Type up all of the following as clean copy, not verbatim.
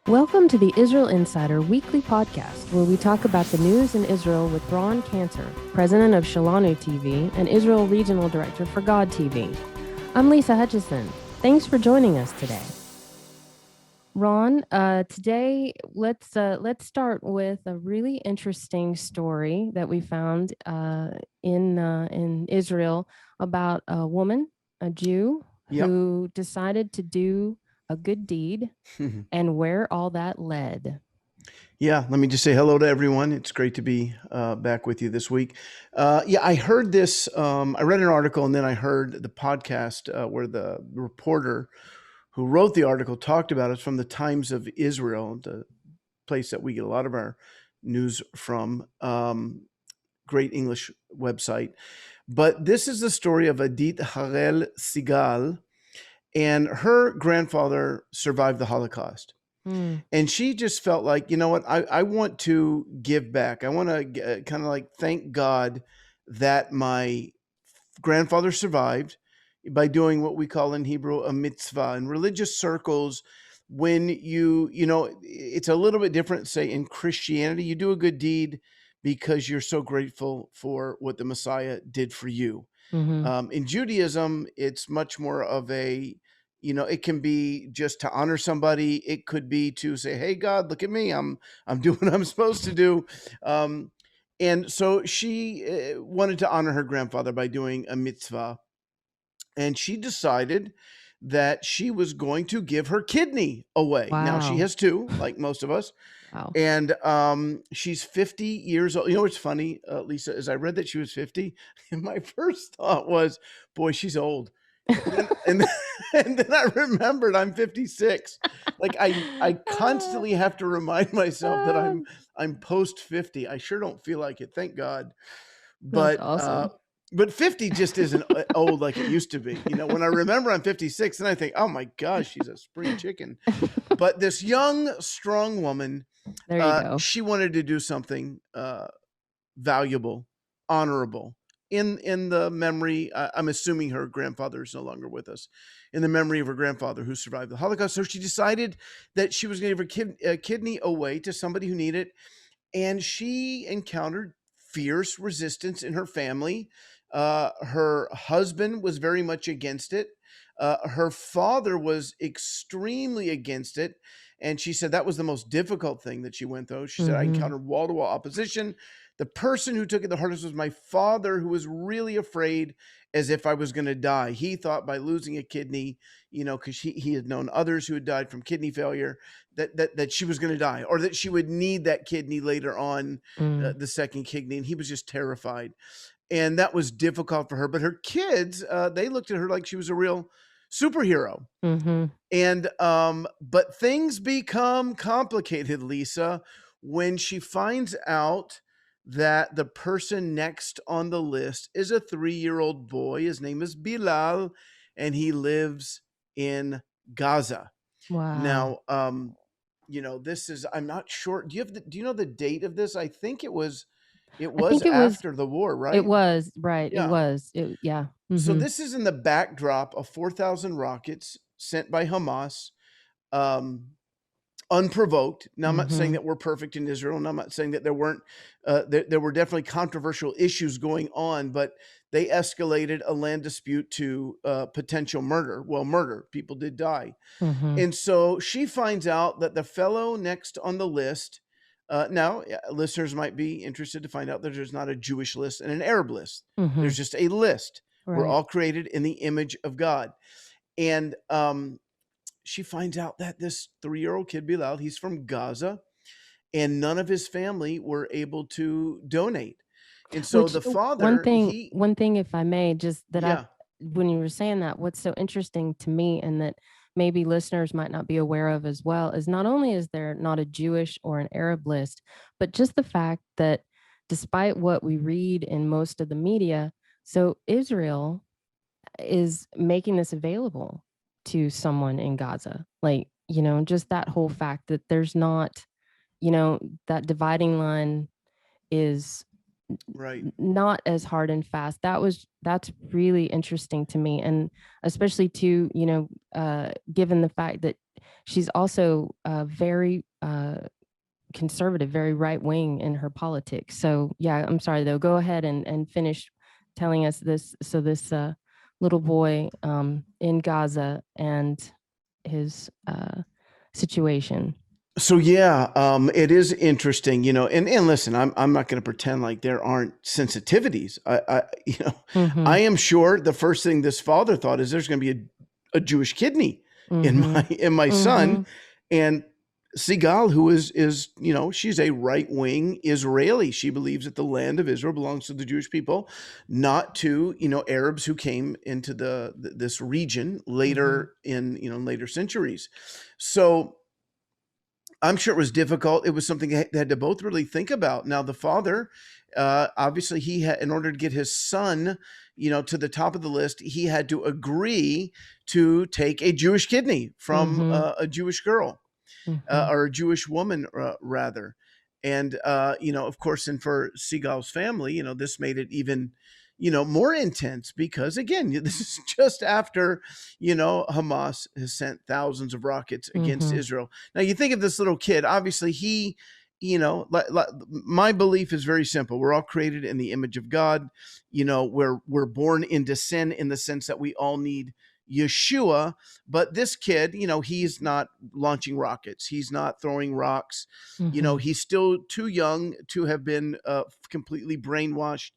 Welcome to the Israel Insider weekly podcast, where we talk about the news in Israel with Ron Cantor, president of Shalanu TV and Israel regional director for God TV. I'm Lisa Hutchison. Thanks for joining us today. Ron, today let's start with a really interesting story that we found in Israel about a woman, a Jew, who decided to do a good deed and where all that led. Yeah, let me just say hello to everyone. It's great to be back with you this week. I heard this. I read an article and then I heard the podcast where the reporter who wrote the article talked about it from the Times of Israel, the place that we get a lot of our news from. Great English website. But this is the story of Adit Harel Sigal, and her grandfather survived the Holocaust. And she just felt like, you know what, I want to give back. I want to kind of like thank God that my grandfather survived by doing what we call in Hebrew a mitzvah. In religious circles, when it's a little bit different, say in Christianity, you do a good deed because you're so grateful for what the Messiah did for you. In Judaism, it's much more of it can be just to honor somebody. It could be to say, "Hey, God, look at me. I'm doing what I'm supposed to do." And so she wanted to honor her grandfather by doing a mitzvah, and she decided that she was going to give her kidney away. Wow. Now she has two, like most of us. Wow. And she's 50 years old. You know what's funny, Lisa, is I read that she was 50, and my first thought was, boy, she's old. And then I remembered I'm 56. Like I constantly have to remind myself that I'm post 50. I sure don't feel like it, thank God. That's But awesome. but 50 just isn't old like it used to be. When I remember I'm 56, then I think, oh my gosh, she's a spring chicken. But this young, strong woman, There you go. she wanted to do something valuable, honorable in the memory. I'm assuming her grandfather is no longer with us. In the memory of her grandfather who survived the Holocaust, so she decided that she was going to give her kidney away to somebody who needed it, and she encountered fierce resistance in her family. Her husband was very much against it. Her father was extremely against it. And she said that was the most difficult thing that she went through. She said, I encountered wall to wall opposition. The person who took it the hardest was my father, who was really afraid, as if I was going to die. He thought by losing a kidney, because he had known others who had died from kidney failure, that she was going to die, or that she would need that kidney later on, the second kidney. And he was just terrified. And that was difficult for her. But her kids, they looked at her like she was a real superhero. And but things become complicated, Lisa, when she finds out that the person next on the list is a 3-year-old boy. His name is Bilal, and he lives in Gaza. Wow. Now, this is, I'm not sure. Do you know the date of this? I think it was after the war, right? It was, right. It Yeah. was. Yeah. So this is in the backdrop of 4,000 rockets sent by Hamas, unprovoked. Now, I'm not saying that we're perfect in Israel, and I'm not saying that there weren't, there were definitely controversial issues going on, but they escalated a land dispute to potential murder. Well, murder. People did die. And so she finds out that the fellow next on the list, now listeners might be interested to find out that there's not a Jewish list and an Arab list. There's just a list. Right. We're all created in the image of God. And she finds out that this 3-year-old kid, Bilal, he's from Gaza, and none of his family were able to donate. And so the father, one thing, if I may, just that when you were saying that, what's so interesting to me, and that maybe listeners might not be aware of as well, is not only is there not a Jewish or an Arab list, but just the fact that despite what we read in most of the media, so Israel is making this available to someone in Gaza. Like, just that whole fact that there's not, that dividing line is right, not as hard and fast. That's really interesting to me. And especially to, given the fact that she's also very conservative, very right wing in her politics. So yeah, I'm sorry though. Go ahead and finish telling us this. So this little boy in Gaza and his situation. So yeah, it is interesting, and listen, I'm not going to pretend like there aren't sensitivities. Mm-hmm. I am sure the first thing this father thought is there's going to be a Jewish kidney in Mm-hmm. my Mm-hmm. son, and Sigal, who is she's a right wing Israeli. She believes that the land of Israel belongs to the Jewish people, not to Arabs who came into this region Mm-hmm. later in later centuries. So I'm sure it was difficult. It was something they had to both really think about. Now, the father, obviously, he had, in order to get his son, to the top of the list, he had to agree to take a Jewish kidney from Mm-hmm. a Jewish girl, Mm-hmm. or a Jewish woman, rather. And, of course, and for Seagal's family, this made it even, more intense because, again, this is just after, Hamas has sent thousands of rockets against Mm-hmm. Israel. Now, you think of this little kid, obviously, my belief is very simple. We're all created in the image of God. We're born into sin in the sense that we all need Yeshua, but this kid, he's not launching rockets. He's not throwing rocks. Mm-hmm. He's still too young to have been completely brainwashed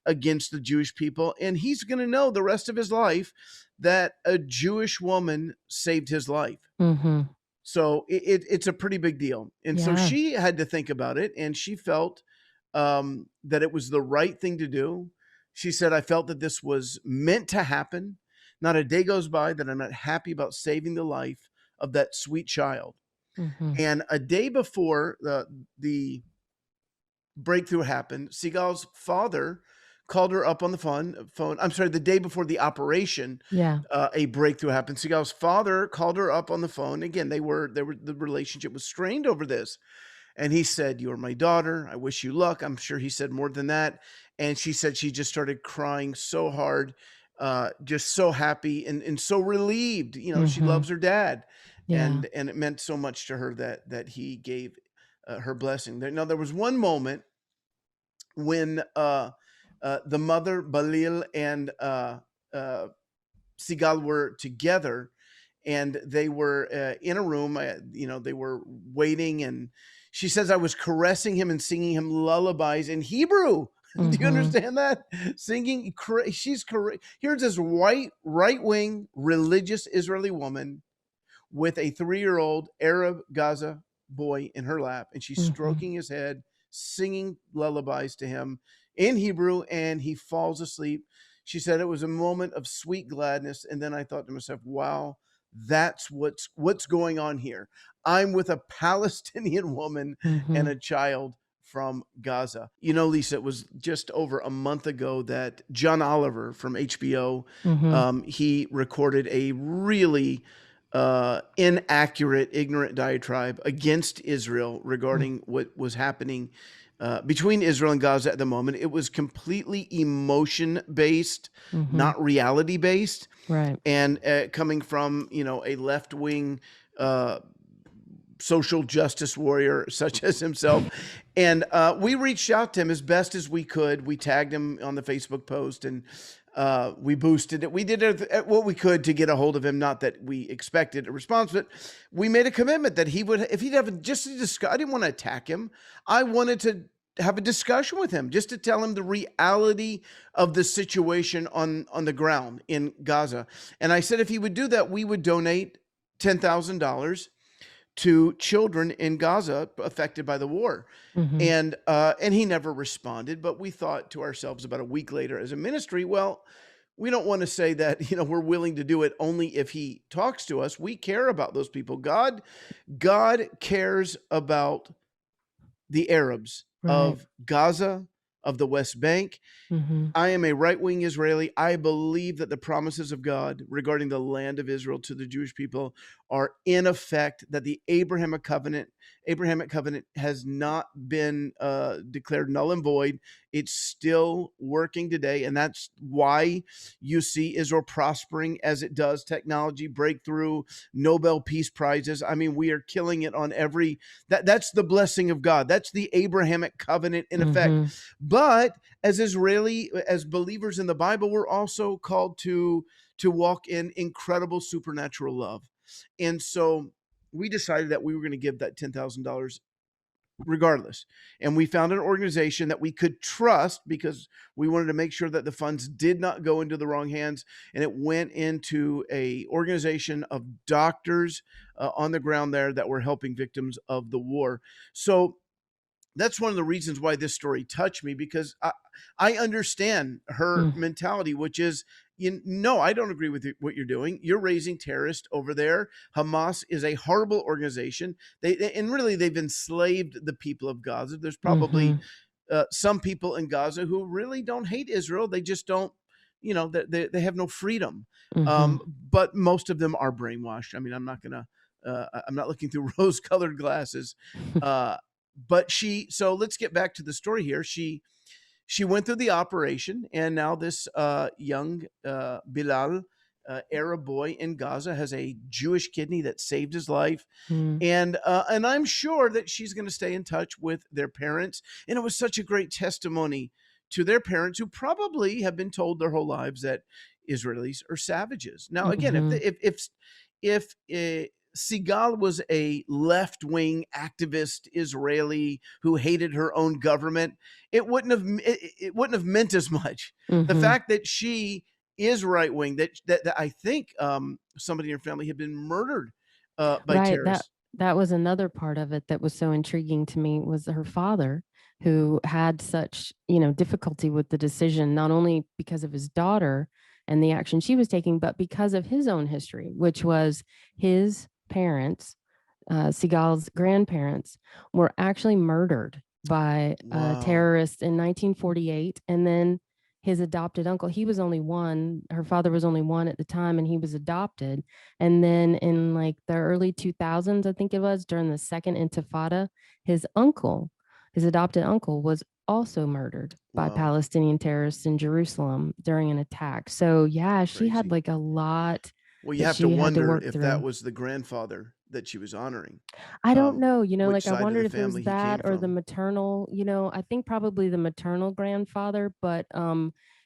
against the Jewish people. And he's going to know the rest of his life that a Jewish woman saved his life. Mm-hmm. So it's a pretty big deal. And so Yeah. she had to think about it, and she felt that it was the right thing to do. She said, I felt that this was meant to happen. Not a day goes by that I'm not happy about saving the life of that sweet child. Mm-hmm. And a day before the breakthrough happened, Seagal's father called her up on the phone. I'm sorry, the day before the operation, Yeah. a breakthrough happened. Seagal's father called her up on the phone. Again, the relationship was strained over this. And he said, "You are my daughter. I wish you luck." I'm sure he said more than that. And she said she just started crying so hard, just so happy and so relieved. She Mm-hmm. loves her dad, Yeah. and it meant so much to her that he gave her blessing. Now there was one moment when the mother Balil and uh, Sigal were together, and they were in a room. They were waiting, and she says, "I was caressing him and singing him lullabies in Hebrew." Do you Mm-hmm. understand that? Singing, here's this white, right wing, religious Israeli woman with a 3-year-old Arab Gaza boy in her lap, and she's Mm-hmm. stroking his head, singing lullabies to him in Hebrew, and he falls asleep. She said it was a moment of sweet gladness, and then I thought to myself, "Wow, that's what's going on here. I'm with a Palestinian woman Mm-hmm. and a child from Gaza." Lisa, it was just over a month ago that John Oliver from HBO, Mm-hmm. he recorded a really inaccurate, ignorant diatribe against Israel regarding what was happening between Israel and Gaza at the moment. It was completely emotion based, Mm-hmm. not reality based, Right. and coming from a left wing social justice warrior such as himself. And we reached out to him as best as we could. We tagged him on the Facebook post, and we boosted it. We did what we could to get a hold of him. Not that we expected a response, but we made a commitment that he would, if he'd have just a discuss. I didn't want to attack him. I wanted to have a discussion with him, just to tell him the reality of the situation on the ground in Gaza. And I said if he would do that, we would donate $10,000 to children in Gaza affected by the war. Mm-hmm. And he never responded. But we thought to ourselves about a week later as a ministry, well, we don't want to say that we're willing to do it only if he talks to us. We care about those people. God cares about the Arabs Right. of Gaza, of the West Bank. Mm-hmm. I am a right wing Israeli. I believe that the promises of God regarding the land of Israel to the Jewish people are in effect, that the Abrahamic covenant has not been declared null and void. It's still working today, and that's why you see Israel prospering as it does, technology breakthrough, Nobel Peace Prizes. I mean, we are killing it on every that's the blessing of God. That's the Abrahamic covenant in effect. But as believers in the Bible, we're also called to walk in incredible supernatural love. And so we decided that we were going to give that $10,000 regardless. And we found an organization that we could trust, because we wanted to make sure that the funds did not go into the wrong hands, and it went into a organization of doctors on the ground there that were helping victims of the war. So that's one of the reasons why this story touched me, because I understand her mentality, which is, no, I don't agree with what you're doing. You're raising terrorists over there. Hamas is a horrible organization. And really, they've enslaved the people of Gaza. There's probably some people in Gaza who really don't hate Israel. They just don't, they have no freedom. But most of them are brainwashed. I mean, I'm not looking through rose-colored glasses. So let's get back to the story here. She went through the operation, and now this young Bilal, Arab boy in Gaza, has a Jewish kidney that saved his life. And I'm sure that she's going to stay in touch with their parents. And it was such a great testimony to their parents, who probably have been told their whole lives that Israelis are savages. Now, again, if Sigal was a left-wing activist Israeli who hated her own government, it wouldn't have meant as much. The fact that she is right-wing, that I think somebody in her family had been murdered by terrorists. That was another part of it that was so intriguing to me, was her father, who had such, difficulty with the decision, not only because of his daughter and the action she was taking, but because of his own history, which was his parents, Sigal's grandparents, were actually murdered by terrorists in 1948. And then his adopted uncle, he was only one, her father was only one at the time, and he was adopted. And then in like the early 2000s, I think it was, during the second Intifada, his adopted uncle, was also murdered by Palestinian terrorists in Jerusalem during an attack. So yeah, she had like a lot. Well, you have to wonder if that was the grandfather that she was honoring. I don't know, like I wondered if it was that or the maternal, I think probably the maternal grandfather, but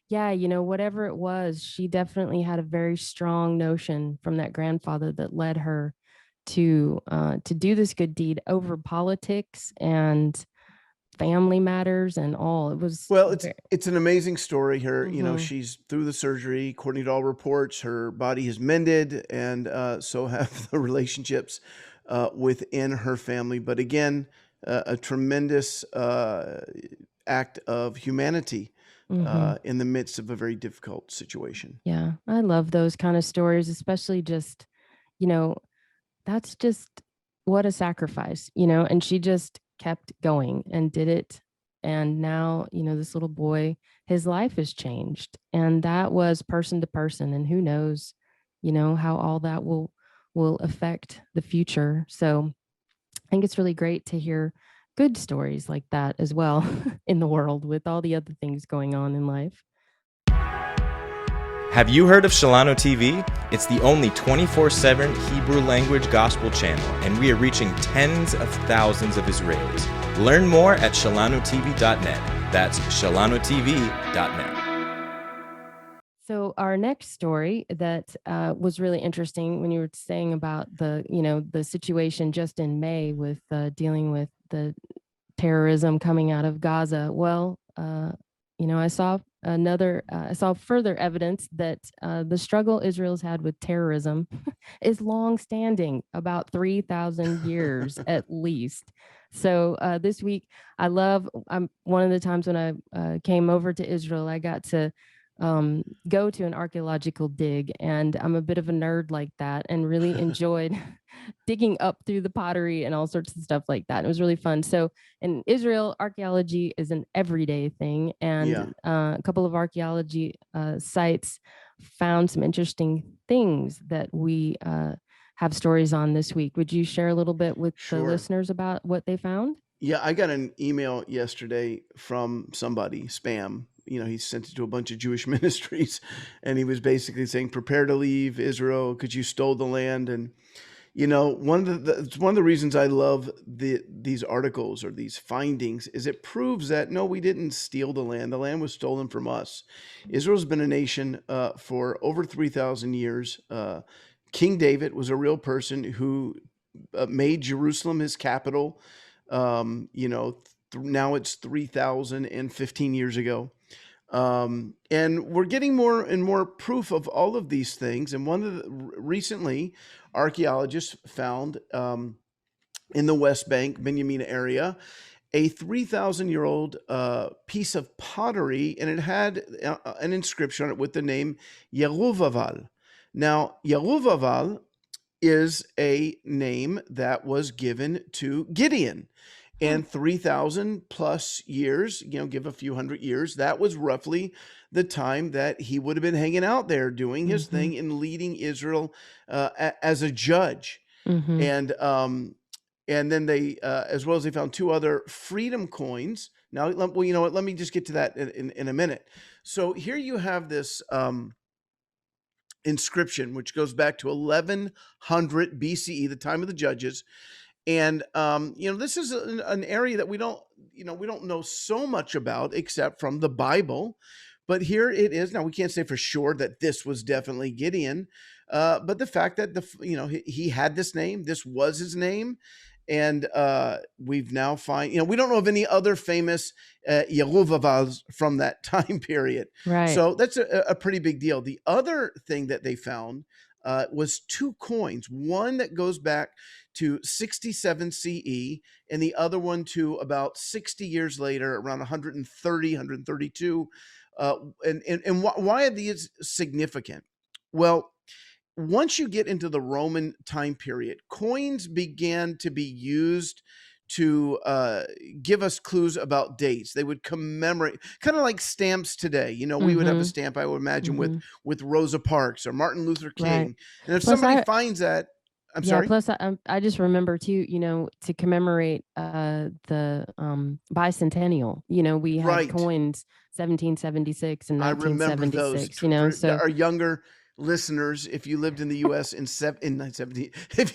yeah, whatever it was, she definitely had a very strong notion from that grandfather that led her to do this good deed over politics and family matters and all. It was it's an amazing story. She's through the surgery. According to all reports, her body has mended, and so have the relationships within her family. But again, a tremendous act of humanity in the midst of a very difficult situation. Yeah, I love those kind of stories, especially just, that's just what a sacrifice, and she just kept going and did it. And now, this little boy, his life has changed, and that was person to person. And who knows, how all that will affect the future. So I think it's really great to hear good stories like that as well in the world, with all the other things going on in life. Have you heard of Shalano TV? It's the only 24/7 Hebrew language gospel channel, and we are reaching tens of thousands of Israelis. Learn more at shalanotv.net. That's shalanotv.net. So our next story that was really interesting, when you were saying about the situation just in May with dealing with the terrorism coming out of Gaza. Well, I saw further evidence that the struggle Israel's had with terrorism is long-standing, about 3,000 years at least. So this week, one of the times when I came over to Israel, I got to go to an archaeological dig, and I'm a bit of a nerd like that, and really enjoyed digging up through the pottery and all sorts of stuff like that. It was really fun. So in Israel, archaeology is an everyday thing, and a couple of archaeology sites found some interesting things that we have stories on this week. Would you share a little bit with the Sure. listeners about what they found? Yeah, I got an email yesterday from somebody, spam. He sent it to a bunch of Jewish ministries, and he was basically saying, "Prepare to leave Israel because you stole the land." And it's one of the reasons I love these articles or these findings is it proves that no, we didn't steal the land. The land was stolen from us. Israel's been a nation for over 3,000 years. King David was a real person who made Jerusalem his capital. Now it's 3,015 years ago. And we're getting more and more proof of all of these things. And recently, archaeologists found in the West Bank, Benjamin area, a 3,000-year-old piece of pottery, and it had an inscription on it with the name Yeruvaval. Now, Yeruvaval is a name that was given to Gideon. And 3,000 plus years, give a few hundred years, that was roughly the time that he would have been hanging out there doing his thing and leading Israel as a judge. And then they, as well as they found 2 other freedom coins. Now, well, you know what? Let me just get to that in a minute. So here you have this inscription, which goes back to 1100 BCE, the time of the judges. And this is an area that we don't know so much about except from the Bible. But here it is. Now we can't say for sure that this was definitely Gideon, but the fact that he had this name, this was his name, and we've now we don't know of any other famous Yeruvavals from that time period. Right. So that's a pretty big deal. The other thing that they found was 2 coins, one that goes back to 67 CE, and the other one to about 60 years later, around 130, 132. And why are these significant? Well, once you get into the Roman time period, coins began to be used to give us clues about dates. They would commemorate, kind of like stamps today. We would have a stamp, I would imagine, with Rosa Parks or Martin Luther King. Right. And if Plus, somebody finds that, I'm sorry. Plus, I just remember too, to commemorate the bicentennial. We had Right. coins 1776 and I remember those. 1976. For our younger listeners, if you lived in the U.S. if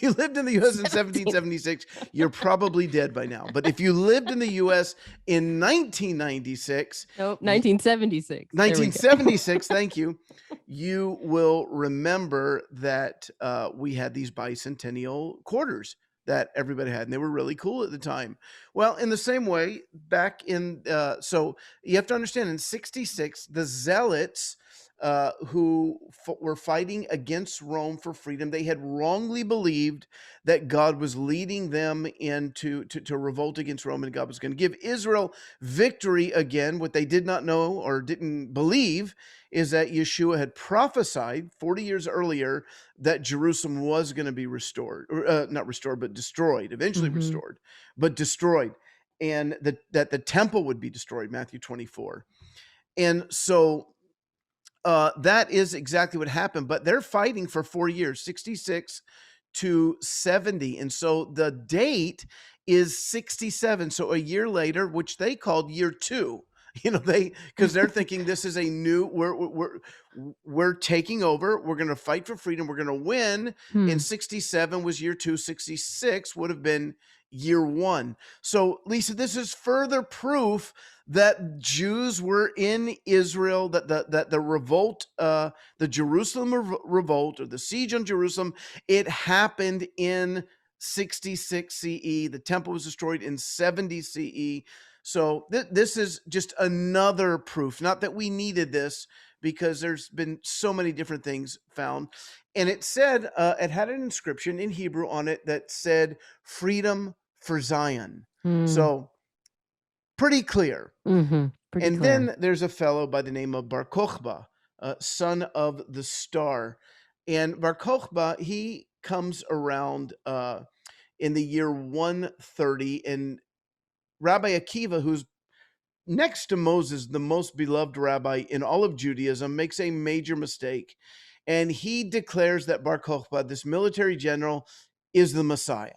you lived in the U.S. in 1776, you're probably dead by now. But if you lived in the U.S. in 1996, nope, 1976, 1976, thank you. You will remember that we had these bicentennial quarters that everybody had, and they were really cool at the time. Well, in the same way, back in so you have to understand, in 66, the Zealots who were fighting against Rome for freedom, they had wrongly believed that God was leading them into to revolt against Rome, and God was going to give Israel victory again. What they did not know or didn't believe is that Yeshua had prophesied 40 years earlier that Jerusalem was going to be restored, or not restored, but destroyed, eventually restored, but destroyed, and that the temple would be destroyed, Matthew 24. And so that is exactly what happened, but they're fighting for 4 years, 66 to 70. And so the date is 67. So a year later, which they called year 2, because they're thinking this is a new, we're taking over. We're going to fight for freedom. We're going to win. And 67 was year 2. 66 would have been year 1. So Lisa, this is further proof that Jews were in Israel, that the revolt, the Jerusalem revolt, or the siege on Jerusalem, it happened in 66 CE. The temple was destroyed in 70 CE. So this is just another proof, not that we needed this, because there's been so many different things found. And it said, it had an inscription in Hebrew on it that said, "Freedom for Zion." So pretty clear. Pretty clear. Then there's a fellow by the name of Bar Kokhba, son of the star. And Bar Kokhba, he comes around in the year 130, and Rabbi Akiva, who's next to Moses, the most beloved rabbi in all of Judaism, makes a major mistake. and he declares that Bar Kokhba, this military general, is the Messiah.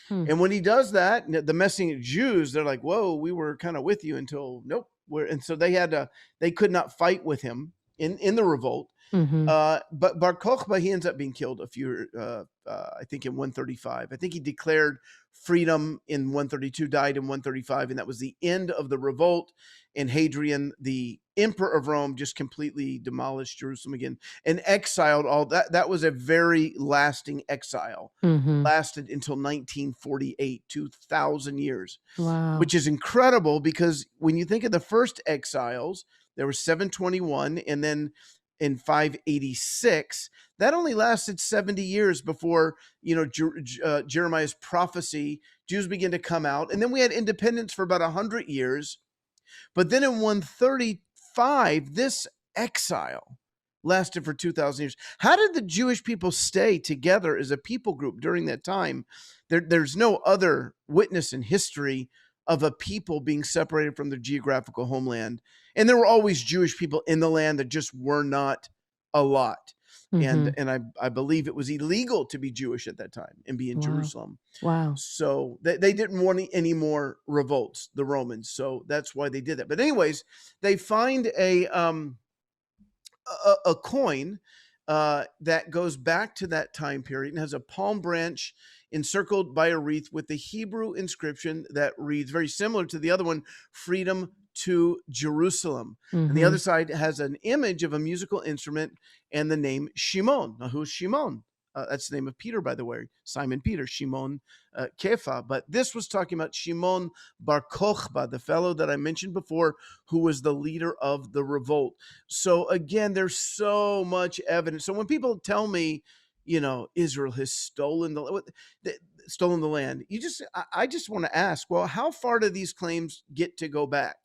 And when he does that, the Messianic Jews, they're like, whoa, we were kind of with you until nope. And so they could not fight with him in the revolt. But Bar Kokhba, he ends up being killed I think in 135. I think he declared freedom in 132, died in 135, and that was the end of the revolt. And Hadrian, the emperor of Rome, just completely demolished Jerusalem again and exiled all that. That was a very lasting exile. Lasted until 1948, 2,000 years. Wow. Which is incredible because when you think of the first exiles, there was 721, and then in 586, that only lasted 70 years before, Jeremiah's prophecy, Jews began to come out. And then we had independence for about 100 years. But then in 135, this exile lasted for 2,000 years. How did the Jewish people stay together as a people group during that time? There's no other witness in history of a people being separated from their geographical homeland. And there were always Jewish people in the land that just were not a lot. And I believe it was illegal to be Jewish at that time and be in Jerusalem. Wow. So they didn't want any more revolts, the Romans. So that's why they did that. But anyways, they find a coin that goes back to that time period and has a palm branch encircled by a wreath with the Hebrew inscription that reads, very similar to the other one, freedom to Jerusalem. And the other side has an image of a musical instrument and the name Shimon. Now, who's Shimon? That's the name of Peter, by the way, Simon Peter, Shimon Kefa. But this was talking about Shimon Bar Kokhba, the fellow that I mentioned before, who was the leader of the revolt. So again, there's so much evidence. So when people tell me, Israel has stolen the land, I just want to ask, well, how far do these claims get to go back?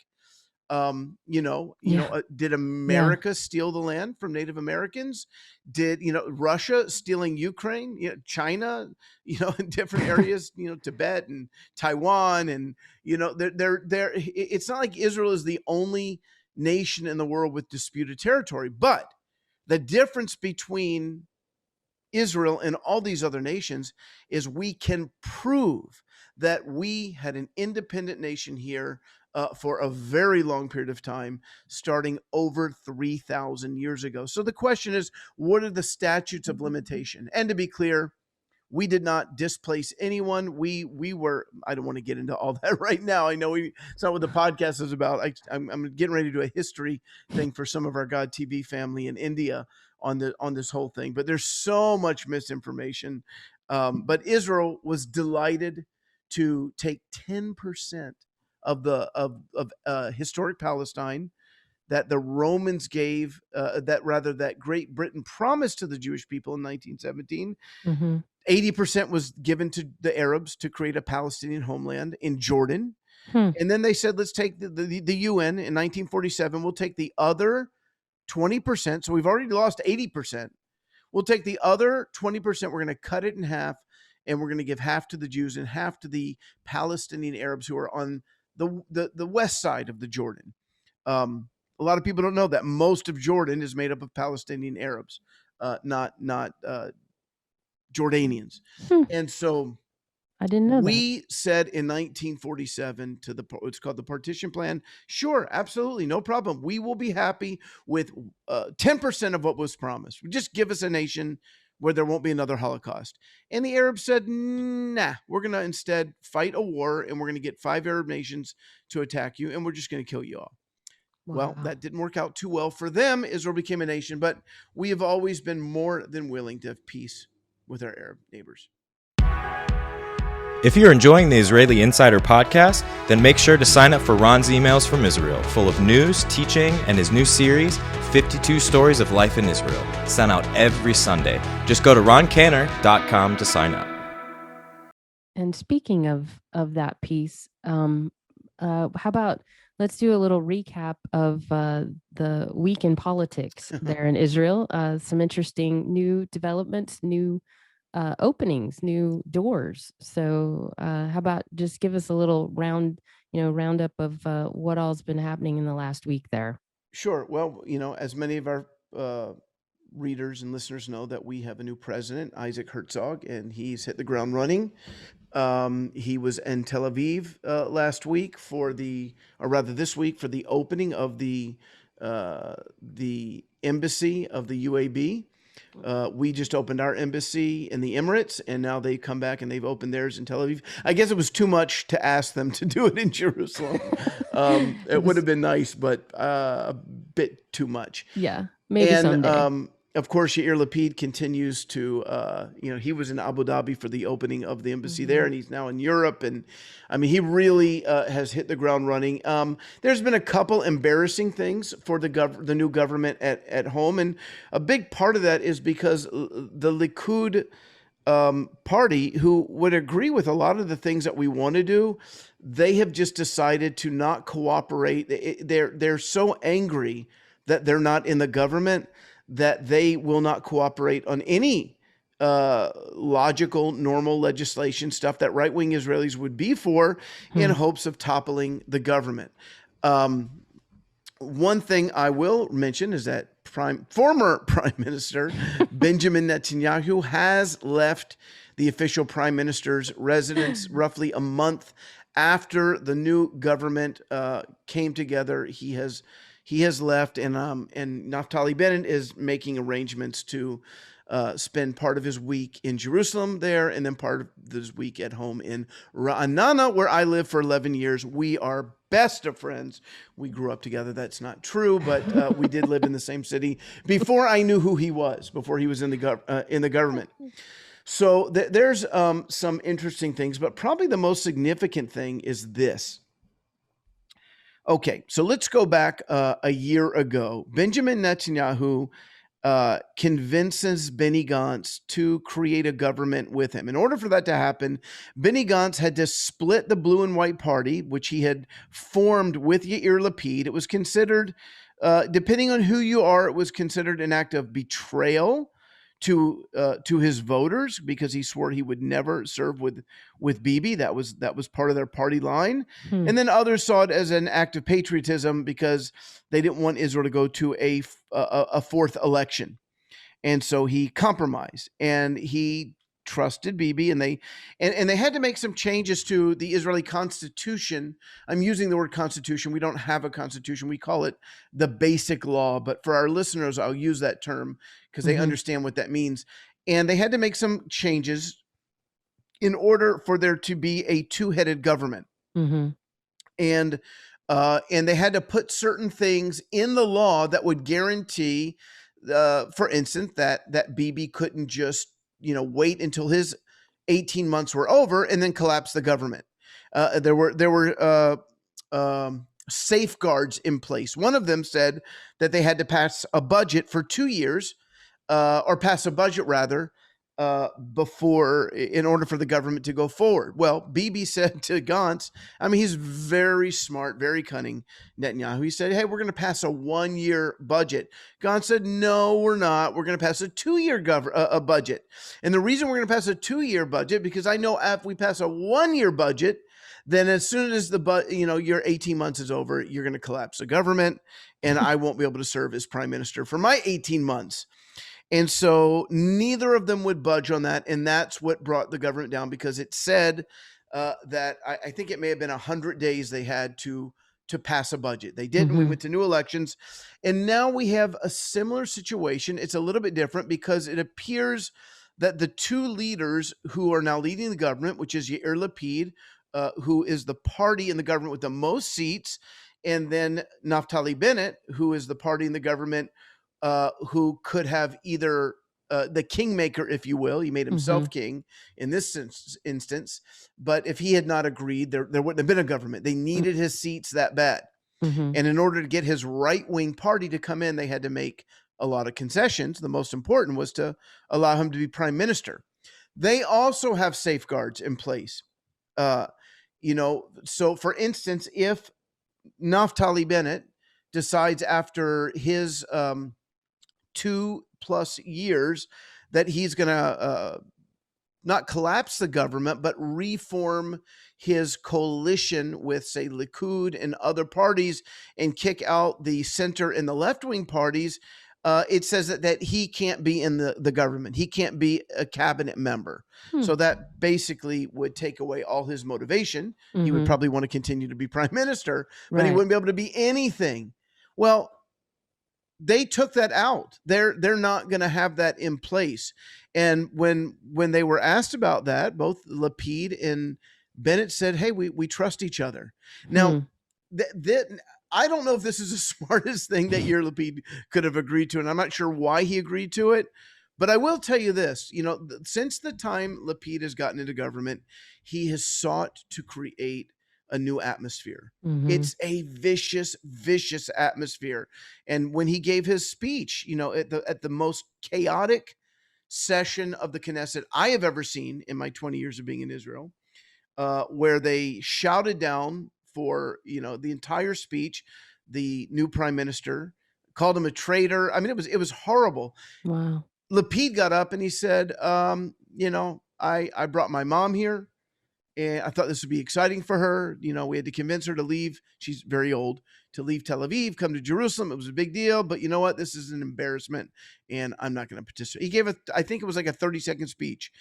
Did America steal the land from Native Americans? Did, Russia stealing Ukraine, China, in different areas, Tibet and Taiwan, and, it's not like Israel is the only nation in the world with disputed territory, but the difference between Israel and all these other nations is we can prove that we had an independent nation here for a very long period of time, starting over 3,000 years ago. So the question is, what are the statutes of limitation? And to be clear, we did not displace anyone. We were, I don't want to get into all that right now. I know it's not what the podcast is about. I'm getting ready to do a history thing for some of our God TV family in India on this whole thing. But there's so much misinformation. But Israel was delighted to take 10% of historic Palestine that the Romans gave, that Great Britain promised to the Jewish people in 1917. 80% was given to the Arabs to create a Palestinian homeland in Jordan. And then they said, let's take the UN in 1947. We'll take the other 20%. So we've already lost 80%. We'll take the other 20%. We're going to cut it in half, and we're going to give half to the Jews and half to the Palestinian Arabs who are on the west side of the Jordan. A lot of people don't know that most of Jordan is made up of Palestinian Arabs, not Jordanians. And so I didn't know we said in 1947 to it's called the partition plan. Sure, absolutely, no problem. We will be happy with 10% of what was promised. Just give us a nation where there won't be another Holocaust. And the Arabs said, nah, we're going to instead fight a war, and we're going to get 5 Arab nations to attack you, and we're just going to kill you all. Wow. Well, that didn't work out too well for them. Israel became a nation, but we have always been more than willing to have peace with our Arab neighbors. If you're enjoying the Israeli Insider podcast, then make sure to sign up for Ron's emails from Israel, full of news, teaching, and his new series, 52 Stories of Life in Israel, sent out every Sunday. Just go to roncanner.com to sign up. And speaking of that piece, how about let's do a little recap of the week in politics there in Israel. Some interesting new developments, new openings, new doors. So how about just give us a little roundup of what all's been happening in the last week there? Sure. Well, as many of our readers and listeners know that we have a new president, Isaac Herzog, and he's hit the ground running. He was in Tel Aviv last week this week for the opening of the embassy of the UAB. We just opened our embassy in the Emirates, and now they come back and they've opened theirs in Tel Aviv. I guess it was too much to ask them to do it in Jerusalem. It would have been nice, but a bit too much. Yeah, maybe someday. Of course, Yair Lapid continues to, he was in Abu Dhabi for the opening of the embassy there, and he's now in Europe. And I mean, he really has hit the ground running. There's been a couple embarrassing things for the new government at home. And a big part of that is because the Likud party, who would agree with a lot of the things that we want to do, they have just decided to not cooperate. They're so angry that they're not in the government that they will not cooperate on any logical, normal legislation, stuff that right-wing Israelis would be for, in hopes of toppling the government. One thing I will mention is that former Prime Minister Benjamin Netanyahu has left the official Prime Minister's residence roughly a month after the new government came together. He has left, and Naftali Bennett is making arrangements to spend part of his week in Jerusalem there, and then part of his week at home in Ra'anana, where I lived for 11 years. We are best of friends. We grew up together. That's not true, but we did live in the same city before I knew who he was, before he was in the government. So there's some interesting things, but probably the most significant thing is this. Okay, so let's go back a year ago. Benjamin Netanyahu convinces Benny Gantz to create a government with him. In order for that to happen, Benny Gantz had to split the Blue and White Party, which he had formed with Yair Lapid. It was considered, depending on who you are, it was considered an act of betrayal to his voters, because he swore he would never serve with Bibi. That was part of their party line. And then others saw it as an act of patriotism because they didn't want Israel to go to a fourth election. And so he compromised, and he trusted Bibi, and they had to make some changes to the Israeli constitution. I'm using the word constitution. We don't have a constitution. We call it the basic law. But for our listeners, I'll use that term because they understand what that means. And they had to make some changes in order for there to be a two-headed government. And they had to put certain things in the law that would guarantee, for instance, that Bibi couldn't just wait until his 18 months were over and then collapse the government. There were safeguards in place. One of them said that they had to pass a budget for 2 years, or pass a budget rather, in order for the government to go forward. Well, Bibi said to Gantz, I mean, he's very smart, very cunning, Netanyahu. He said, hey, we're going to pass a 1-year budget. Gantz said, no, we're not. We're going to pass a 2-year budget. And the reason we're going to pass a 2-year budget, because I know if we pass a 1-year budget, then as soon as your 18 months is over, you're going to collapse the government, and I won't be able to serve as prime minister for my 18 months. And so neither of them would budge on that. And that's what brought the government down, because it said that I think it may have been 100 days they had to pass a budget. They didn't. We went to new elections. And now we have a similar situation. It's a little bit different because it appears that the two leaders who are now leading the government, which is Yair Lapid, who is the party in the government with the most seats, and then Naftali Bennett, who is the party in the government who could have either the kingmaker, if you will. He made himself king in this instance. But if he had not agreed, there wouldn't have been a government. They needed his seats that bad. And in order to get his right-wing party to come in, they had to make a lot of concessions. The most important was to allow him to be prime minister. They also have safeguards in place. So for instance, if Naftali Bennett decides after his 2+ years that he's going to not collapse the government, but reform his coalition with, say, Likud and other parties, and kick out the center and the left-wing parties, it says that he can't be in the government. He can't be a cabinet member. Hmm. So that basically would take away all his motivation. He would Mhm. probably want to continue to be prime minister, but he Right. wouldn't be able to be anything. Well, they took that out. They're not going to have that in place. And when they were asked about that, both Lapid and Bennett said, "Hey, we trust each other." Now, Hmm. I don't know if this is the smartest thing that Yair Lapid could have agreed to, and I'm not sure why he agreed to it. But I will tell you this: since the time Lapid has gotten into government, he has sought to create a new atmosphere. Mhm. It's a vicious, vicious atmosphere. And when he gave his speech, at the most chaotic session of the Knesset I have ever seen in my 20 years of being in Israel, where they shouted down for the entire speech the new prime minister, called him a traitor. I mean, it was horrible. Wow. Lapid got up and he said, I brought my mom here and I thought this would be exciting for her. We had to convince her to leave. She's very old, to leave Tel Aviv, come to Jerusalem. It was a big deal, but you know what? This is an embarrassment, and I'm not going to participate. He gave I think it was like a 30-second speech.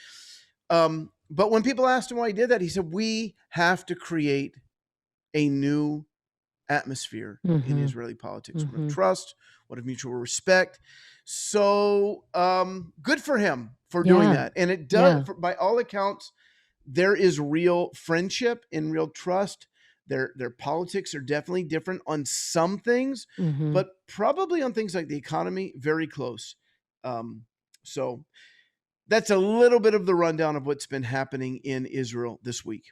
But when people asked him why he did that, he said, "We have to create a new atmosphere in Mhm. Israeli politics, one of Mhm. trust, one of mutual respect." So good for him for doing Yeah. that, and it does. Yeah. By all accounts, there is real friendship and real trust. Their politics are definitely different on some things, Mhm. but probably on things like the economy, very close. So that's a little bit of the rundown of what's been happening in Israel this week.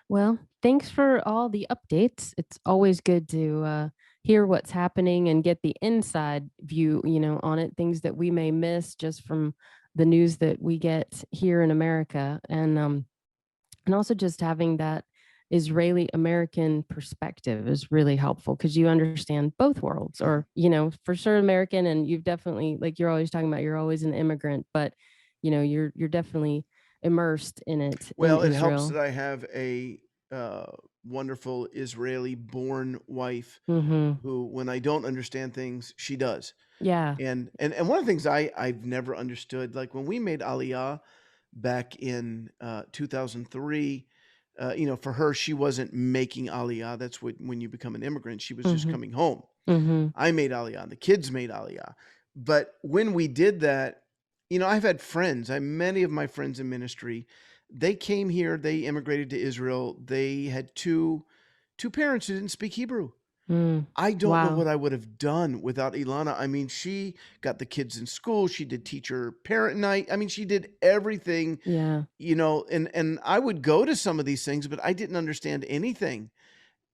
Well, thanks for all the updates. It's always good to hear what's happening and get the inside view, on it, things that we may miss just from the news that we get here in America. And also just having that Israeli American perspective is really helpful because you understand both worlds, or, for sure American, and you've definitely, like you're always talking about, you're always an immigrant, but you're definitely immersed in it in Well, it helps Israel. that I have a uh, wonderful Israeli-born wife Mhm. who, when I don't understand things, she does. Yeah. And one of the things I've never understood, like when we made Aliyah back in 2003, for her, she wasn't making Aliyah. That's when you become an immigrant. She was just Mhm. coming home. Mhm. I made Aliyah. The kids made Aliyah. But when we did that, I've had friends. Many of my friends in ministry, they came here. They immigrated to Israel. They had two parents who didn't speak Hebrew. Mm. I don't know Wow. what I would have done without Ilana. I mean, she got the kids in school. She did teacher parent night. I mean, she did everything, Yeah. and I would go to some of these things, but I didn't understand anything.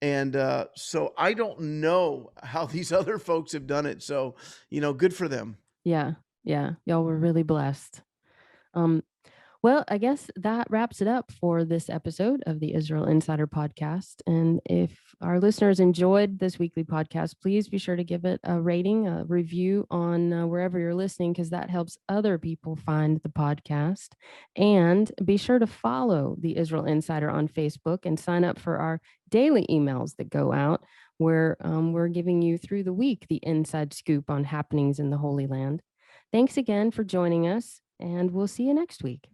And so I don't know how these other folks have done it. So, good for them. Yeah. Yeah. Y'all were really blessed. Um, Well, I guess that wraps it up for this episode of the Israel Insider Podcast. And if our listeners enjoyed this weekly podcast, please be sure to give it a rating, a review on wherever you're listening, because that helps other people find the podcast. And be sure to follow the Israel Insider on Facebook and sign up for our daily emails that go out, where we're giving you through the week the inside scoop on happenings in the Holy Land. Thanks again for joining us, and we'll see you next week.